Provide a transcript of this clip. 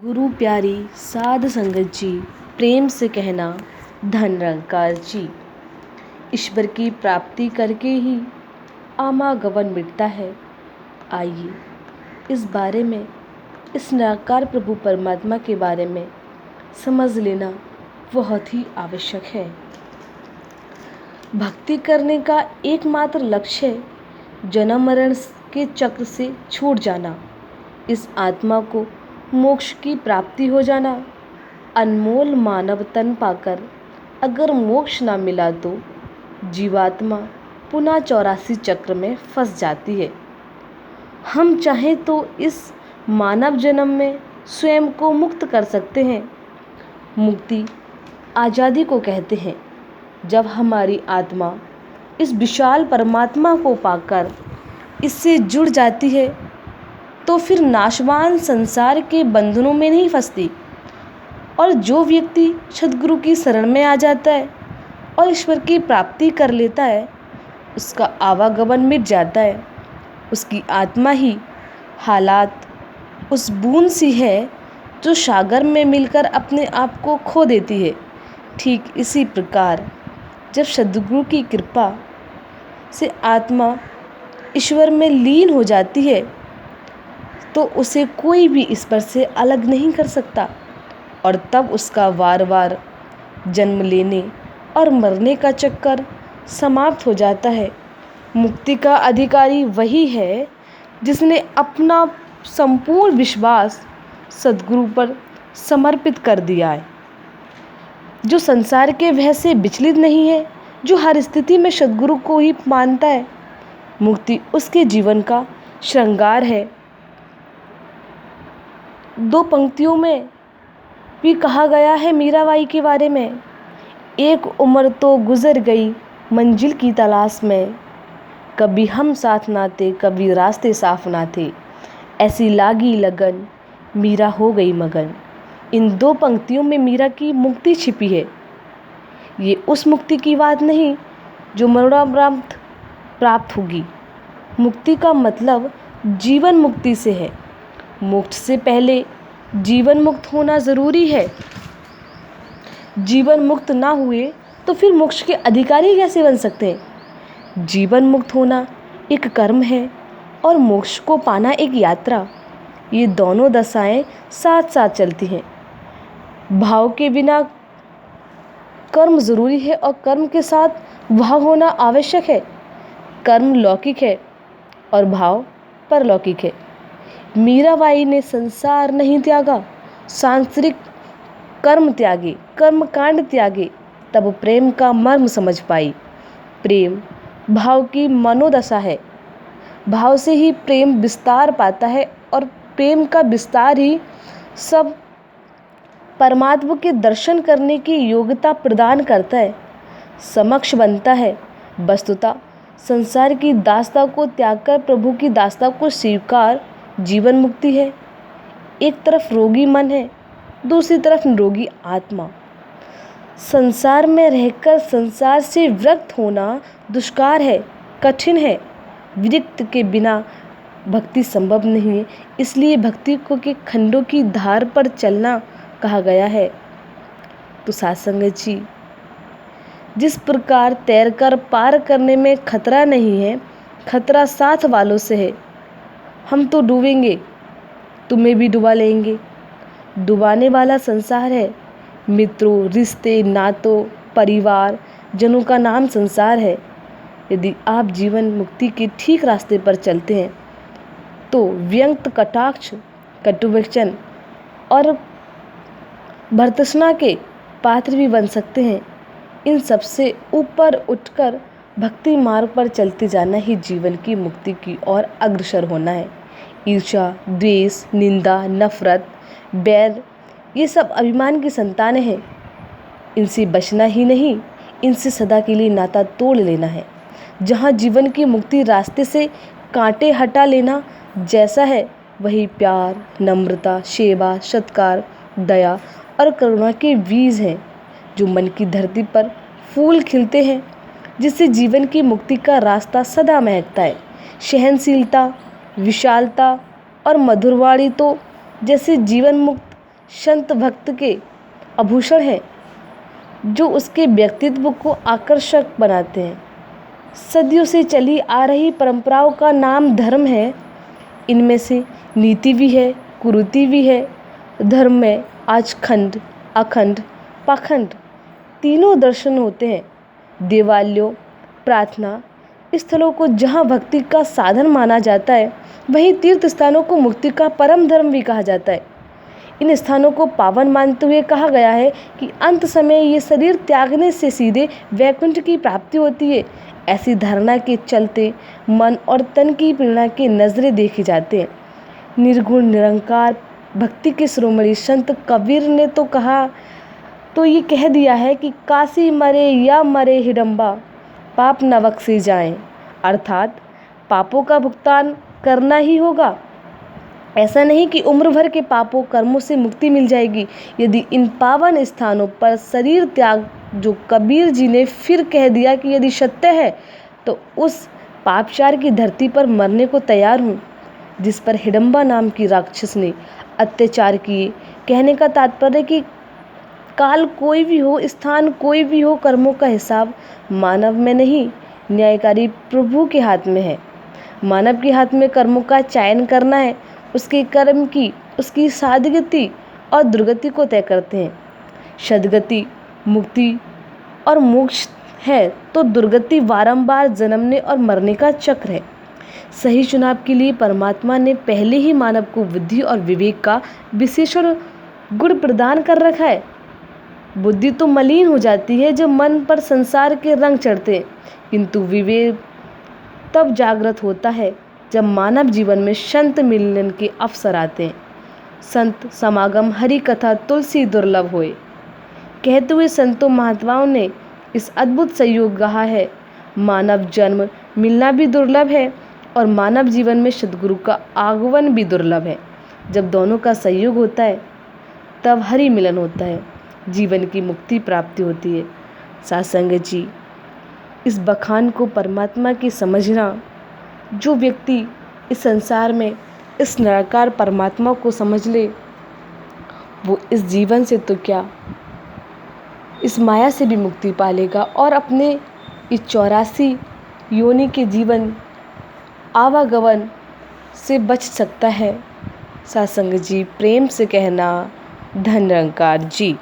गुरु प्यारी साध संगत जी, प्रेम से कहना धन निरंकार जी। ईश्वर की प्राप्ति करके ही आमागमन मिटता है। आइए इस बारे में, इस निराकार प्रभु परमात्मा के बारे में समझ लेना बहुत ही आवश्यक है। भक्ति करने का एकमात्र लक्ष्य है जन्म मरण के चक्र से छूट जाना, इस आत्मा को मोक्ष की प्राप्ति हो जाना। अनमोल मानव तन पाकर अगर मोक्ष ना मिला तो जीवात्मा पुनः 84 चक्र में फंस जाती है। हम चाहें तो इस मानव जन्म में स्वयं को मुक्त कर सकते हैं। मुक्ति आज़ादी को कहते हैं। जब हमारी आत्मा इस विशाल परमात्मा को पाकर इससे जुड़ जाती है तो फिर नाशवान संसार के बंधनों में नहीं फंसती। और जो व्यक्ति सद्गुरु की शरण में आ जाता है और ईश्वर की प्राप्ति कर लेता है, उसका आवागमन मिट जाता है। उसकी आत्मा ही हालात उस बूंद सी है जो सागर में मिलकर अपने आप को खो देती है। ठीक इसी प्रकार जब सद्गुरु की कृपा से आत्मा ईश्वर में लीन हो जाती है तो उसे कोई भी ईश्वर से अलग नहीं कर सकता, और तब उसका बार बार जन्म लेने और मरने का चक्कर समाप्त हो जाता है। मुक्ति का अधिकारी वही है जिसने अपना संपूर्ण विश्वास सद्गुरु पर समर्पित कर दिया है, जो संसार के भय से विचलित नहीं है, जो हर स्थिति में सद्गुरु को ही मानता है। मुक्ति उसके जीवन का श्रृंगार है। दो पंक्तियों में भी कहा गया है मीराबाई के बारे में। एक उम्र तो गुजर गई मंजिल की तलाश में, कभी हम साथ ना थे, कभी रास्ते साफ ना थे, ऐसी लागी लगन मीरा हो गई मगन। इन दो पंक्तियों में मीरा की मुक्ति छिपी है। ये उस मुक्ति की बात नहीं जो मरणोपरांत प्राप्त होगी। मुक्ति का मतलब जीवन मुक्ति से है। मोक्ष से पहले जीवन मुक्त होना ज़रूरी है। जीवन मुक्त ना हुए तो फिर मोक्ष के अधिकारी कैसे बन सकते हैं। जीवन मुक्त होना एक कर्म है और मोक्ष को पाना एक यात्रा। ये दोनों दशाएं साथ साथ चलती हैं। भाव के बिना कर्म ज़रूरी है और कर्म के साथ भाव होना आवश्यक है। कर्म लौकिक है और भाव परलौकिक है। मीराबाई ने संसार नहीं त्यागा, सांसारिक कर्म त्यागे, कर्म कांड त्यागे, तब प्रेम का मर्म समझ पाई। प्रेम भाव की मनोदशा है। भाव से ही प्रेम विस्तार पाता है और प्रेम का विस्तार ही सब परमात्मा के दर्शन करने की योग्यता प्रदान करता है, समक्ष बनता है। वस्तुतः संसार की दास्ता को त्याग कर प्रभु की दास्ता को स्वीकार जीवन मुक्ति है। एक तरफ रोगी मन है, दूसरी तरफ निरोगी आत्मा। संसार में रहकर संसार से विरक्त होना दुष्कार है, कठिन है। विरक्त के बिना भक्ति संभव नहीं है। इसलिए भक्ति को के खंडों की धार पर चलना कहा गया है। तो साध संगत जी, जिस प्रकार तैरकर पार करने में खतरा नहीं है, खतरा साथ वालों से है। हम तो डूबेंगे, तुम्हें भी डुबा लेंगे। डुबाने वाला संसार है। मित्रों, रिश्ते, नातों, परिवार जनों का नाम संसार है। यदि आप जीवन मुक्ति के ठीक रास्ते पर चलते हैं तो व्यंग्य, कटाक्ष, कटुवचन और भर्त्सना के पात्र भी बन सकते हैं। इन सबसे ऊपर उठकर भक्ति मार्ग पर चलते जाना ही जीवन की मुक्ति की ओर अग्रसर होना है। ईर्ष्या, द्वेष, निंदा, नफरत, बैर, ये सब अभिमान की संतानें हैं। इनसे बचना ही नहीं, इनसे सदा के लिए नाता तोड़ लेना है। जहाँ जीवन की मुक्ति रास्ते से कांटे हटा लेना जैसा है, वही प्यार, नम्रता, सेवा, सत्कार, दया और करुणा के बीज हैं जो मन की धरती पर फूल खिलते हैं, जिससे जीवन की मुक्ति का रास्ता सदा महकता है। सहनशीलता, विशालता और मधुरवाणी तो जैसे जीवन मुक्त संत भक्त के आभूषण हैं जो उसके व्यक्तित्व को आकर्षक बनाते हैं। सदियों से चली आ रही परंपराओं का नाम धर्म है। इनमें से नीति भी है, कुरीति भी है। धर्म में आज खंड, अखंड, पाखंड तीनों दर्शन होते हैं। देवालयों, प्रार्थना स्थलों को जहाँ भक्ति का साधन माना जाता है, वहीं तीर्थ स्थानों को मुक्ति का परम धर्म भी कहा जाता है। इन स्थानों को पावन मानते हुए कहा गया है कि अंत समय ये शरीर त्यागने से सीधे वैकुंठ की प्राप्ति होती है। ऐसी धारणा के चलते मन और तन की प्रेरणा के नजरे देखे जाते हैं। निर्गुण निरंकार भक्ति के शिरोमणि संत कबीर ने तो ये कह दिया है कि काशी मरे या मरे हिडम्बा, पाप न बख्शे जाएं। अर्थात पापों का भुगतान करना ही होगा। ऐसा नहीं कि उम्र भर के पापों कर्मों से मुक्ति मिल जाएगी। यदि इन पावन स्थानों पर शरीर त्याग जो कबीर जी ने फिर कह दिया कि यदि सत्य है तो उस पापचार की धरती पर मरने को तैयार हूँ जिस पर हिडम्बा नाम की राक्षस ने अत्याचार किए। कहने का तात्पर्य कि काल कोई भी हो, स्थान कोई भी हो, कर्मों का हिसाब मानव में नहीं, न्यायकारी प्रभु के हाथ में है। मानव के हाथ में कर्मों का चयन करना है। उसके कर्म की उसकी सद्गति और दुर्गति को तय करते हैं। सद्गति मुक्ति और मोक्ष है तो दुर्गति बारंबार जन्मने और मरने का चक्र है। सही चुनाव के लिए परमात्मा ने पहले ही मानव को बुद्धि और विवेक का विशेषण गुण प्रदान कर रखा है। बुद्धि तो मलिन हो जाती है जब मन पर संसार के रंग चढ़ते हैं, किंतु विवेक तब जागृत होता है जब मानव जीवन में संत मिलन के अवसर आते हैं। संत समागम हरि कथा तुलसी दुर्लभ होए कहते हुए संतों महात्माओं ने इस अद्भुत संयोग कहा है। मानव जन्म मिलना भी दुर्लभ है और मानव जीवन में सद्गुरु का आगमन भी दुर्लभ है। जब दोनों का संयोग होता है तब हरि मिलन होता है, जीवन की मुक्ति प्राप्ति होती है। सासंग जी, इस बखान को परमात्मा की समझना, जो व्यक्ति इस संसार में इस निराकार परमात्मा को समझ ले वो इस जीवन से तो क्या इस माया से भी मुक्ति पा लेगा और अपने इस 84 योनि के जीवन आवागमन से बच सकता है। सासंग जी, प्रेम से कहना धन निरंकार जी।